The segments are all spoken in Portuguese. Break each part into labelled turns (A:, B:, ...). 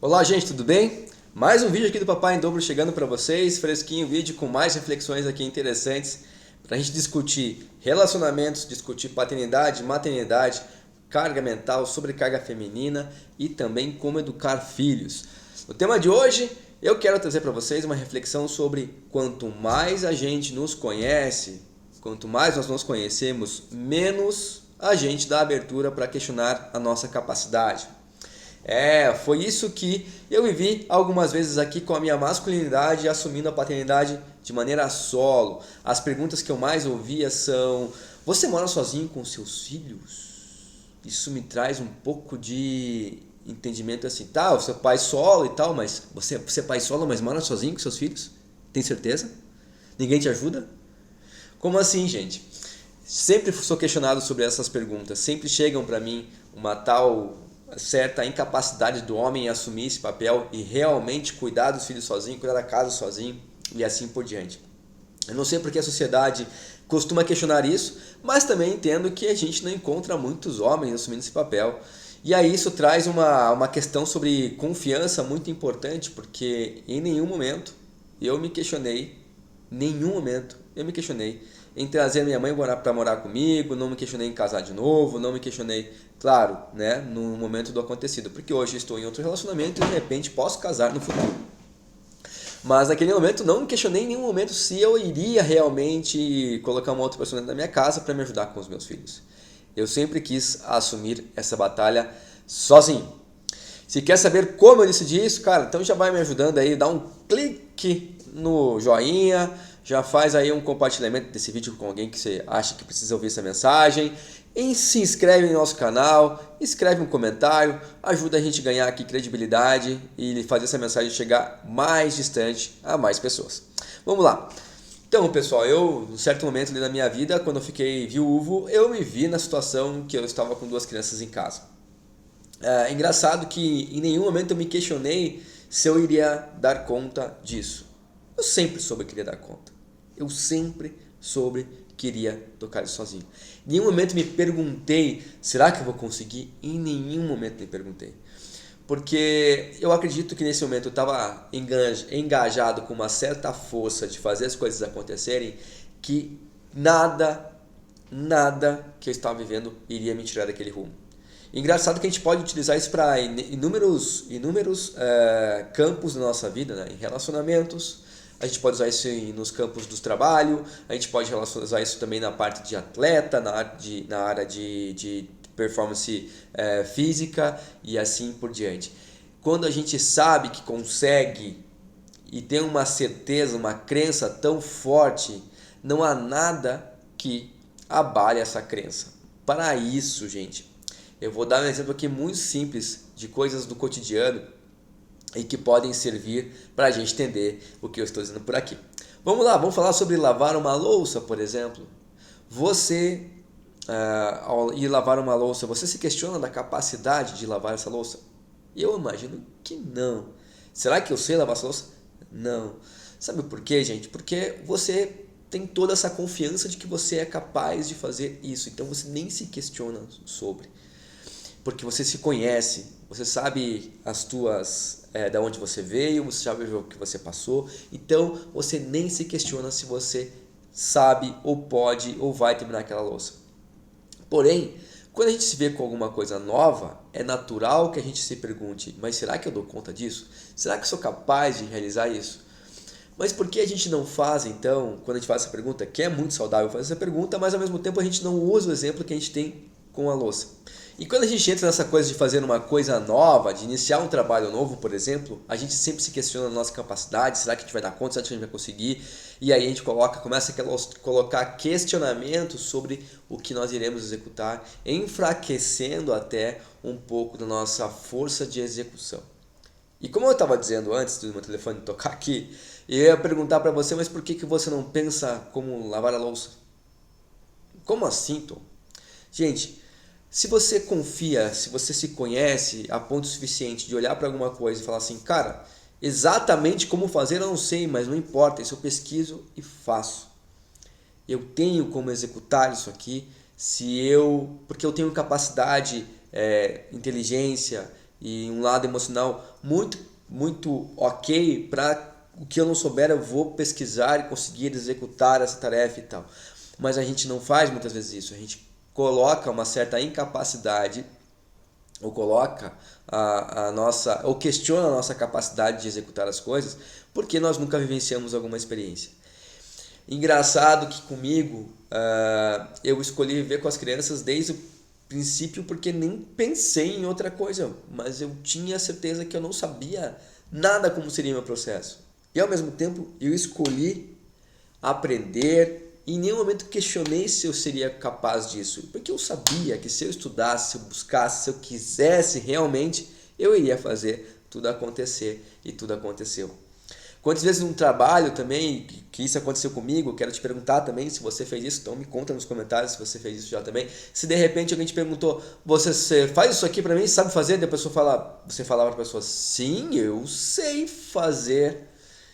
A: Olá, gente, tudo bem? Mais um vídeo aqui do Papai em Dobro chegando para vocês, fresquinho vídeo com mais reflexões aqui interessantes para a gente discutir relacionamentos, discutir paternidade, maternidade, carga mental, sobrecarga feminina e também como educar filhos. No tema de hoje, eu quero trazer para vocês uma reflexão sobre quanto mais a gente nos conhece, quanto mais nós nos conhecemos, menos a gente dá abertura para questionar a nossa capacidade. Foi isso que eu vivi algumas vezes aqui com a minha masculinidade, assumindo a paternidade de maneira solo. As perguntas que eu mais ouvia são: você mora sozinho com seus filhos? Isso me traz um pouco de entendimento assim, tá, você é pai solo e tal, mas você é pai solo, mas mora sozinho com seus filhos? Tem certeza? Ninguém te ajuda? Como assim, gente? Sempre sou questionado sobre essas perguntas, sempre chegam para mim uma tal certa incapacidade do homem em assumir esse papel e realmente cuidar dos filhos sozinho, cuidar da casa sozinho e assim por diante. Eu não sei porque a sociedade costuma questionar isso, mas também entendo que a gente não encontra muitos homens assumindo esse papel. E aí isso traz uma questão sobre confiança muito importante, porque em nenhum momento eu me questionei, nenhum momento eu me questionei em trazer minha mãe para morar comigo, não me questionei em casar de novo, não me questionei, claro, né, no momento do acontecido, porque hoje estou em outro relacionamento e de repente posso casar no futuro. Mas naquele momento não me questionei em nenhum momento se eu iria realmente colocar uma outra pessoa dentro da minha casa para me ajudar com os meus filhos. Eu sempre quis assumir essa batalha sozinho. Se quer saber como eu decidi isso, cara, então já vai me ajudando aí, dá um clique no joinha, já faz aí um compartilhamento desse vídeo com alguém que você acha que precisa ouvir essa mensagem, e se inscreve no nosso canal, escreve um comentário, ajuda a gente a ganhar aqui credibilidade e fazer essa mensagem chegar mais distante a mais pessoas. Vamos lá. Então, pessoal, eu, em certo momento ali na minha vida, quando eu fiquei viúvo, eu me vi na situação que eu estava com duas crianças em casa. É engraçado que em nenhum momento eu me questionei se eu iria dar conta disso. Eu sempre soube que iria dar conta. Eu sempre soube que iria tocar isso sozinho. Em nenhum momento me perguntei, será que eu vou conseguir? Em nenhum momento me perguntei. Porque eu acredito que nesse momento eu estava engajado com uma certa força de fazer as coisas acontecerem, que nada que eu estava vivendo iria me tirar daquele rumo. Engraçado que a gente pode utilizar isso para inúmeros campos da nossa vida, né? Em relacionamentos, a gente pode usar isso nos campos do trabalho, a gente pode usar isso também na parte de atleta, na área de performance física e assim por diante. Quando a gente sabe que consegue e tem uma certeza, uma crença tão forte, não há nada que abale essa crença. Para isso, gente, eu vou dar um exemplo aqui muito simples de coisas do cotidiano e que podem servir para a gente entender o que eu estou dizendo por aqui. Vamos lá, vamos falar sobre lavar uma louça, por exemplo. Você, ao ir lavar uma louça, você se questiona da capacidade de lavar essa louça? Eu imagino que não. Será que eu sei lavar essa louça? Não. Sabe por quê, gente? Porque você tem toda essa confiança de que você é capaz de fazer isso, então você nem se questiona sobre. Porque você se conhece, você sabe as tuas, da onde você veio, você sabe o que você passou, então você nem se questiona se você sabe ou pode ou vai terminar aquela louça. Porém, quando a gente se vê com alguma coisa nova, é natural que a gente se pergunte, mas será que eu dou conta disso? Será que eu sou capaz de realizar isso? Mas por que a gente não faz, então, quando a gente faz essa pergunta, que é muito saudável fazer essa pergunta, mas ao mesmo tempo a gente não usa o exemplo que a gente tem com a louça? E quando a gente entra nessa coisa de fazer uma coisa nova, de iniciar um trabalho novo, por exemplo, a gente sempre se questiona a nossa capacidade, será que a gente vai dar conta, será que a gente vai conseguir? E aí a gente começa a colocar questionamentos sobre o que nós iremos executar, enfraquecendo até um pouco da nossa força de execução. E como eu estava dizendo antes do meu telefone tocar aqui, eu ia perguntar para você, mas por que você não pensa como lavar a louça? Como assim, Tom? Gente, se você confia, se você se conhece a ponto suficiente de olhar para alguma coisa e falar assim, cara, exatamente como fazer eu não sei, mas não importa, isso eu pesquiso e faço. Eu tenho como executar isso aqui, porque eu tenho capacidade, inteligência e um lado emocional muito ok para o que eu não souber eu vou pesquisar e conseguir executar essa tarefa e tal. Mas a gente não faz muitas vezes isso, a gente coloca uma certa incapacidade ou coloca a nossa, ou questiona a nossa capacidade de executar as coisas porque nós nunca vivenciamos alguma experiência. Engraçado que comigo eu escolhi viver com as crianças desde o princípio porque nem pensei em outra coisa, mas eu tinha certeza que eu não sabia nada como seria meu processo. E ao mesmo tempo eu escolhi aprender e em nenhum momento questionei se eu seria capaz disso, porque eu sabia que se eu estudasse, se eu buscasse, se eu quisesse realmente, eu iria fazer tudo acontecer e tudo aconteceu. Quantas vezes num trabalho também, que isso aconteceu comigo, quero te perguntar também se você fez isso, então me conta nos comentários se você fez isso já também. Se de repente alguém te perguntou, você faz isso aqui pra mim, sabe fazer? E a pessoa você falava pra pessoa, sim, eu sei fazer,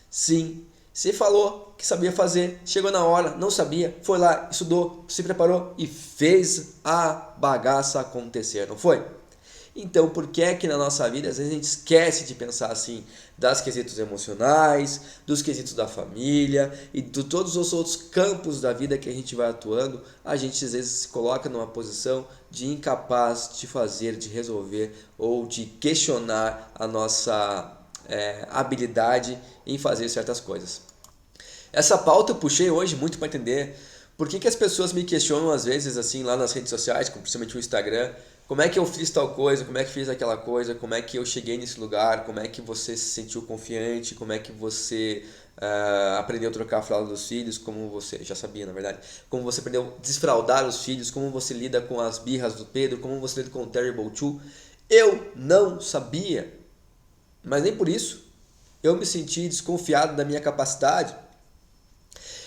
A: sim. Você falou que sabia fazer, chegou na hora, não sabia, foi lá, estudou, se preparou e fez a bagaça acontecer, não foi? Então, por que é que na nossa vida às vezes a gente esquece de pensar assim das quesitos emocionais, dos quesitos da família e de todos os outros campos da vida que a gente vai atuando, a gente às vezes se coloca numa posição de incapaz de fazer, de resolver ou de questionar a nossa habilidade em fazer certas coisas. Essa pauta eu puxei hoje muito para entender por que as pessoas me questionam às vezes assim lá nas redes sociais, principalmente o Instagram, como é que eu fiz tal coisa, como é que fiz aquela coisa, como é que eu cheguei nesse lugar, como é que você se sentiu confiante, como é que você aprendeu a trocar a fralda dos filhos, como você, já sabia na verdade, como você aprendeu a desfraldar os filhos, como você lida com as birras do Pedro, como você lida com o Terrible Two. Eu não sabia, mas nem por isso eu me senti desconfiado da minha capacidade.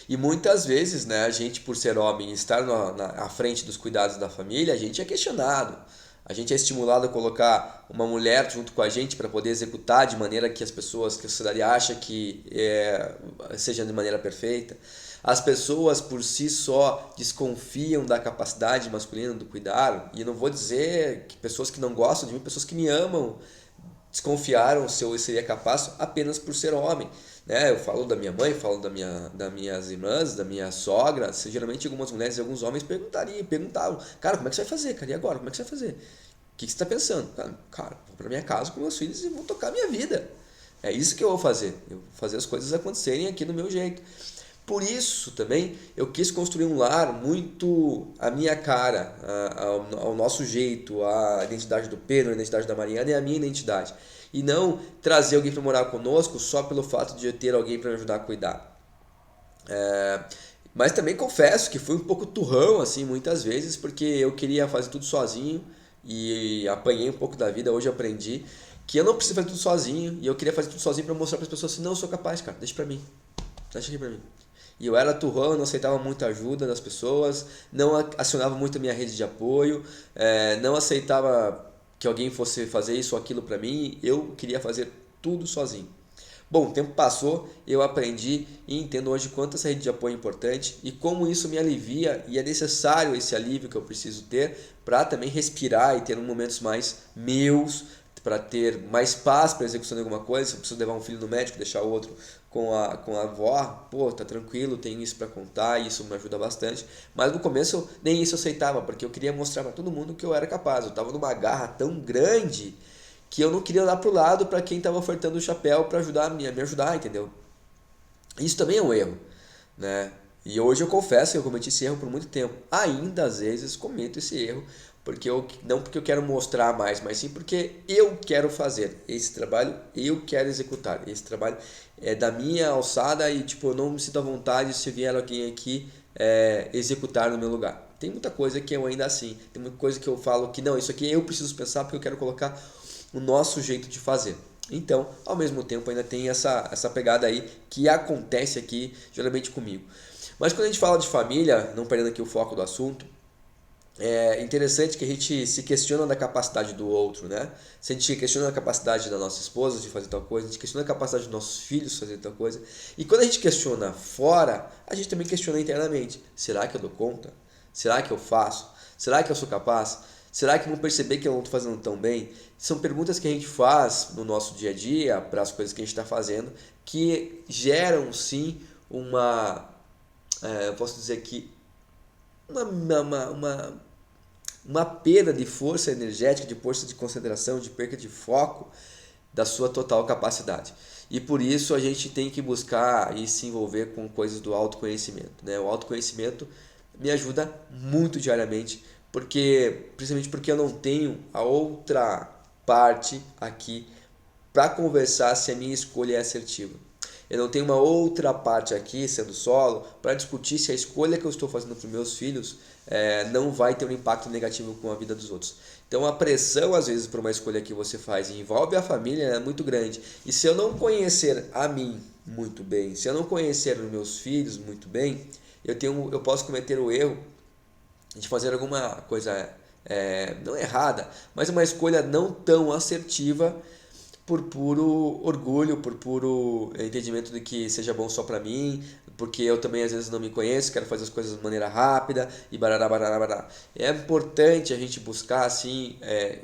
A: E muitas vezes, né, a gente, por ser homem e estar à frente dos cuidados da família, a gente é questionado. A gente é estimulado a colocar uma mulher junto com a gente para poder executar de maneira que as pessoas, que a sociedade acha que seja de maneira perfeita. As pessoas por si só desconfiam da capacidade masculina do cuidar. E não vou dizer que pessoas que não gostam de mim, pessoas que me amam, desconfiaram se eu seria capaz apenas por ser homem. Né? Eu falo da minha mãe, falo das minhas irmãs, da minha sogra. Geralmente algumas mulheres e alguns homens perguntavam, cara, como é que você vai fazer, cara? E agora, como é que você vai fazer? O que você está pensando? Cara, vou para minha casa com meus filhos e vou tocar minha vida. É isso que eu vou fazer. Eu vou fazer as coisas acontecerem aqui do meu jeito. Por isso também eu quis construir um lar muito à minha cara, ao nosso jeito, a identidade do Pedro, a identidade da Mariana e a minha identidade. E não trazer alguém para morar conosco só pelo fato de eu ter alguém para me ajudar a cuidar. Mas também confesso que fui um pouco turrão assim muitas vezes, porque eu queria fazer tudo sozinho e apanhei um pouco da vida, hoje aprendi que eu não preciso fazer tudo sozinho e eu queria fazer tudo sozinho para mostrar para as pessoas assim, não, eu sou capaz, cara, deixa para mim. Deixa aqui para mim. E eu era turrão, não aceitava muita ajuda das pessoas, não acionava muito a minha rede de apoio, não aceitava que alguém fosse fazer isso ou aquilo para mim, eu queria fazer tudo sozinho. Bom, o tempo passou, eu aprendi e entendo hoje quanto essa rede de apoio é importante e como isso me alivia e é necessário esse alívio que eu preciso ter para também respirar e ter momentos mais meus, para ter mais paz para a execução de alguma coisa. Se eu preciso levar um filho no médico, deixar o outro com a avó, pô, tá tranquilo, tem isso para contar, isso me ajuda bastante. Mas no começo nem isso eu aceitava, porque eu queria mostrar para todo mundo que eu era capaz. Eu tava numa garra tão grande que eu não queria olhar pro lado para quem tava ofertando o chapéu para ajudar me ajudar, entendeu? Isso também é um erro, né? E hoje eu confesso que eu cometi esse erro por muito tempo. Ainda às vezes cometo esse erro, não porque eu quero mostrar mais, mas sim porque eu quero fazer esse trabalho, eu quero executar. Esse trabalho é da minha alçada e tipo, eu não me sinto à vontade se vier alguém aqui executar no meu lugar. Tem muita coisa que eu ainda assim, tem muita coisa que eu falo que não, isso aqui eu preciso pensar porque eu quero colocar o nosso jeito de fazer. Então, ao mesmo tempo, ainda tem essa pegada aí que acontece aqui, geralmente comigo. Mas quando a gente fala de família, não perdendo aqui o foco do assunto, é interessante que a gente se questiona da capacidade do outro, né? Se a gente questiona a capacidade da nossa esposa de fazer tal coisa, a gente questiona a capacidade dos nossos filhos de fazer tal coisa. E quando a gente questiona fora, a gente também questiona internamente. Será que eu dou conta? Será que eu faço? Será que eu sou capaz? Será que vão perceber que eu não estou fazendo tão bem? São perguntas que a gente faz no nosso dia a dia, para as coisas que a gente está fazendo, que geram sim eu posso dizer que uma perda de força energética, de força de concentração, de perca de foco da sua total capacidade. E por isso a gente tem que buscar e se envolver com coisas do autoconhecimento, né? O autoconhecimento me ajuda muito diariamente, principalmente porque eu não tenho a outra parte aqui para conversar se a minha escolha é assertiva. Eu não tenho uma outra parte aqui, sendo solo, para discutir se a escolha que eu estou fazendo para os meus filhos não vai ter um impacto negativo com a vida dos outros. Então a pressão, às vezes, por uma escolha que você faz e envolve a família é muito grande. E se eu não conhecer a mim muito bem, se eu não conhecer os meus filhos muito bem, eu posso cometer o erro de fazer alguma coisa não errada, mas uma escolha não tão assertiva por puro orgulho, por puro entendimento de que seja bom só para mim, porque eu também às vezes não me conheço, quero fazer as coisas de maneira rápida e barará, barará, barará. É importante a gente buscar assim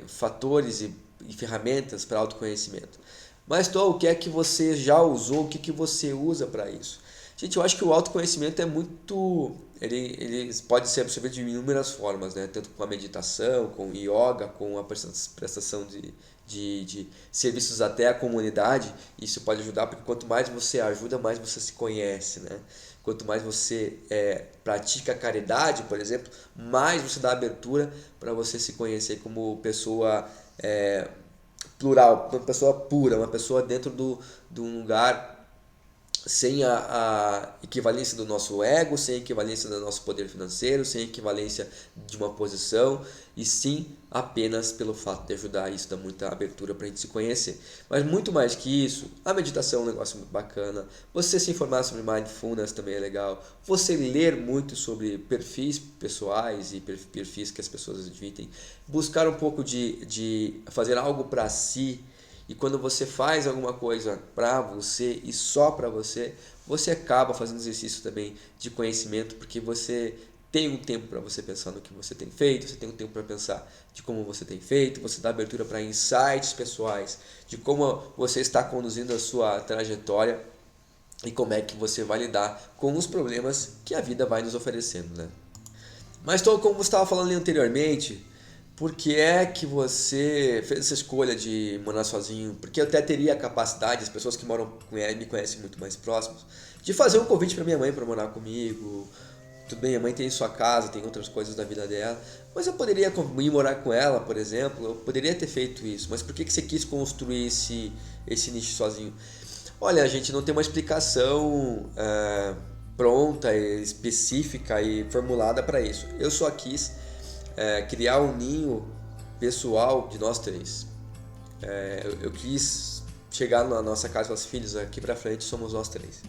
A: fatores e ferramentas para autoconhecimento. Mas o que é que você já usou, o que você usa para isso? Gente, eu acho que o autoconhecimento é muito... Ele pode ser absorvido de inúmeras formas, né? Tanto com a meditação, com o yoga, com a prestação de serviços até à comunidade. Isso pode ajudar, porque quanto mais você ajuda, mais você se conhece, né? Quanto mais você pratica a caridade, por exemplo, mais você dá abertura para você se conhecer como pessoa plural, uma pessoa pura, uma pessoa dentro de um lugar sem a equivalência do nosso ego, sem a equivalência do nosso poder financeiro, sem a equivalência de uma posição, e sim apenas pelo fato de ajudar. Isso dá muita abertura para a gente se conhecer. Mas muito mais que isso, a meditação é um negócio muito bacana, você se informar sobre mindfulness também é legal, você ler muito sobre perfis pessoais e perfis que as pessoas admitem, buscar um pouco de fazer algo para si. E quando você faz alguma coisa para você e só para você, você acaba fazendo exercício também de conhecimento, porque você tem um tempo para você pensar no que você tem feito, você tem um tempo para pensar de como você tem feito, você dá abertura para insights pessoais, de como você está conduzindo a sua trajetória e como é que você vai lidar com os problemas que a vida vai nos oferecendo, né? Mas como você estava falando ali anteriormente, por que é que você fez essa escolha de morar sozinho? Porque eu até teria a capacidade, as pessoas que moram me conhecem muito mais próximos, de fazer um convite para minha mãe para morar comigo. Tudo bem, a mãe tem sua casa, tem outras coisas da vida dela, mas eu poderia ir morar com ela, por exemplo, eu poderia ter feito isso. Mas por que você quis construir esse nicho sozinho? Olha, a gente não tem uma explicação pronta, específica e formulada para isso. Eu só quis criar um ninho pessoal de nós três. Eu quis chegar na nossa casa com os filhos, aqui pra frente somos nós três.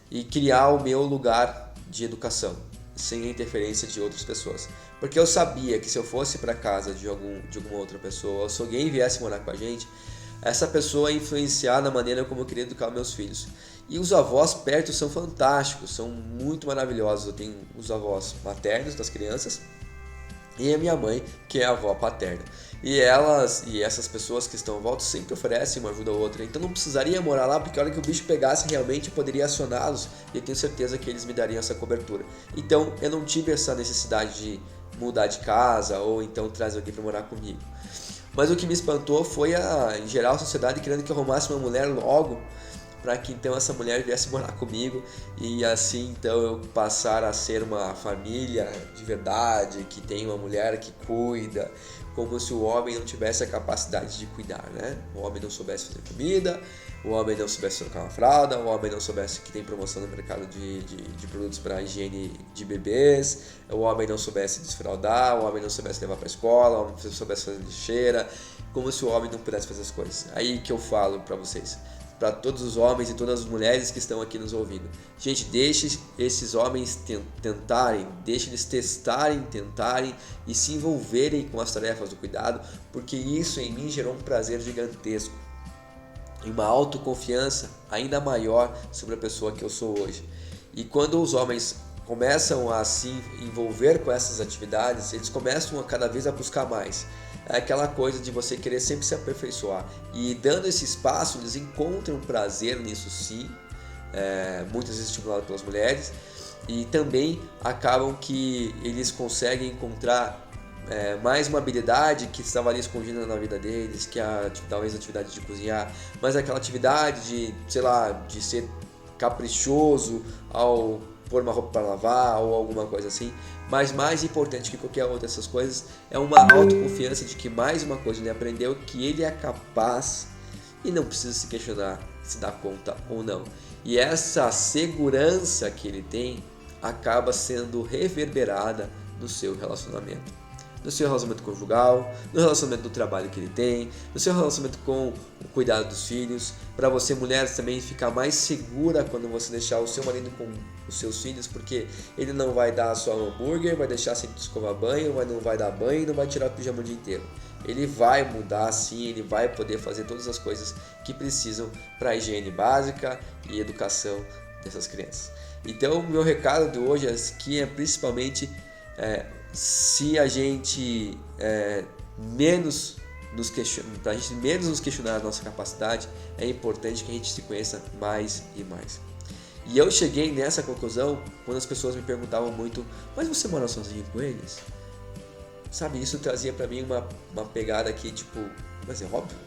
A: E criar o meu lugar de educação, sem a interferência de outras pessoas. Porque eu sabia que se eu fosse para casa de alguma outra pessoa, ou se alguém viesse morar com a gente, essa pessoa ia influenciar na maneira como eu queria educar meus filhos. E os avós perto são fantásticos, são muito maravilhosos. Eu tenho os avós maternos das crianças, e a minha mãe, que é a avó paterna. E essas pessoas que estão à volta sempre oferecem uma ajuda a outra. Então não precisaria morar lá, porque a hora que o bicho pegasse realmente eu poderia acioná-los e eu tenho certeza que eles me dariam essa cobertura. Então eu não tive essa necessidade de mudar de casa ou então trazer alguém para morar comigo. Mas o que me espantou foi em geral, a sociedade querendo que eu arrumasse uma mulher logo, para que então essa mulher viesse morar comigo e assim então eu passar a ser uma família de verdade, que tem uma mulher que cuida, como se o homem não tivesse a capacidade de cuidar, né? O homem não soubesse fazer comida, o homem não soubesse trocar uma fralda, o homem não soubesse que tem promoção no mercado de produtos para higiene de bebês, o homem não soubesse desfraldar, o homem não soubesse levar para a escola, o homem não soubesse fazer lixeira, como se o homem não pudesse fazer as coisas. Aí que eu falo para vocês, para todos os homens e todas as mulheres que estão aqui nos ouvindo. Gente, deixe esses homens tentarem, deixe eles testarem, tentarem e se envolverem com as tarefas do cuidado, porque isso em mim gerou um prazer gigantesco e uma autoconfiança ainda maior sobre a pessoa que eu sou hoje. E quando os homens começam a se envolver com essas atividades, eles começam a cada vez a buscar mais. É aquela coisa de você querer sempre se aperfeiçoar. E dando esse espaço, eles encontram prazer nisso sim, muitas vezes estimulado pelas mulheres, e também acabam que eles conseguem encontrar mais uma habilidade que estava ali escondida na vida deles, que é talvez a atividade de cozinhar, mas aquela atividade de, sei lá, de ser caprichoso ao pôr uma roupa para lavar ou alguma coisa assim. Mas mais importante que qualquer outra dessas coisas é uma autoconfiança de que mais uma coisa ele aprendeu que ele é capaz e não precisa se questionar se dá conta ou não. E essa segurança que ele tem acaba sendo reverberada no seu relacionamento. No seu relacionamento conjugal, no relacionamento do trabalho que ele tem, no seu relacionamento com o cuidado dos filhos. Para você, mulher, também ficar mais segura quando você deixar o seu marido com os seus filhos, porque ele não vai dar só um hambúrguer, vai deixar sem escovar banho, não vai dar banho e não vai tirar o pijama o dia inteiro. Ele vai mudar sim, ele vai poder fazer todas as coisas que precisam para a higiene básica e educação dessas crianças. Então, o meu recado de hoje aqui é principalmente se a gente menos nos questionar a nossa capacidade, é importante que a gente se conheça mais e mais. E eu cheguei nessa conclusão quando as pessoas me perguntavam muito: mas você mora sozinho com eles? Sabe, isso trazia pra mim uma pegada que tipo, mas é óbvio,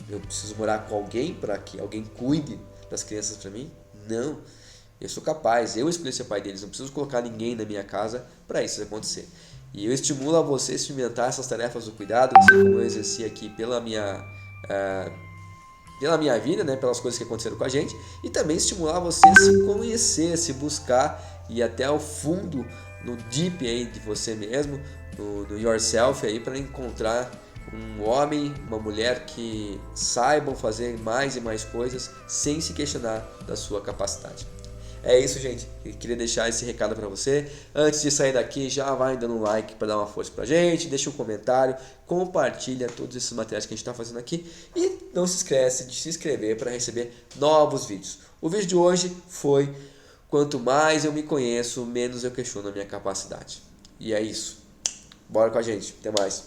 A: eu preciso morar com alguém para que alguém cuide das crianças pra mim? Não, eu sou capaz, eu escolhi ser pai deles, não preciso colocar ninguém na minha casa para isso acontecer. E eu estimulo a você a experimentar essas tarefas do cuidado, assim como eu exerci aqui pela minha vida, né, pelas coisas que aconteceram com a gente, e também estimular você a se conhecer, se buscar e ir até ao fundo, no deep aí de você mesmo, no yourself aí, para encontrar um homem, uma mulher que saibam fazer mais e mais coisas sem se questionar da sua capacidade. É isso, gente. Eu queria deixar esse recado para você. Antes de sair daqui, já vai dando um like para dar uma força pra gente, deixa um comentário, compartilha todos esses materiais que a gente está fazendo aqui e não se esquece de se inscrever para receber novos vídeos. O vídeo de hoje foi: quanto mais eu me conheço, menos eu questiono a minha capacidade. E é isso. Bora com a gente. Até mais.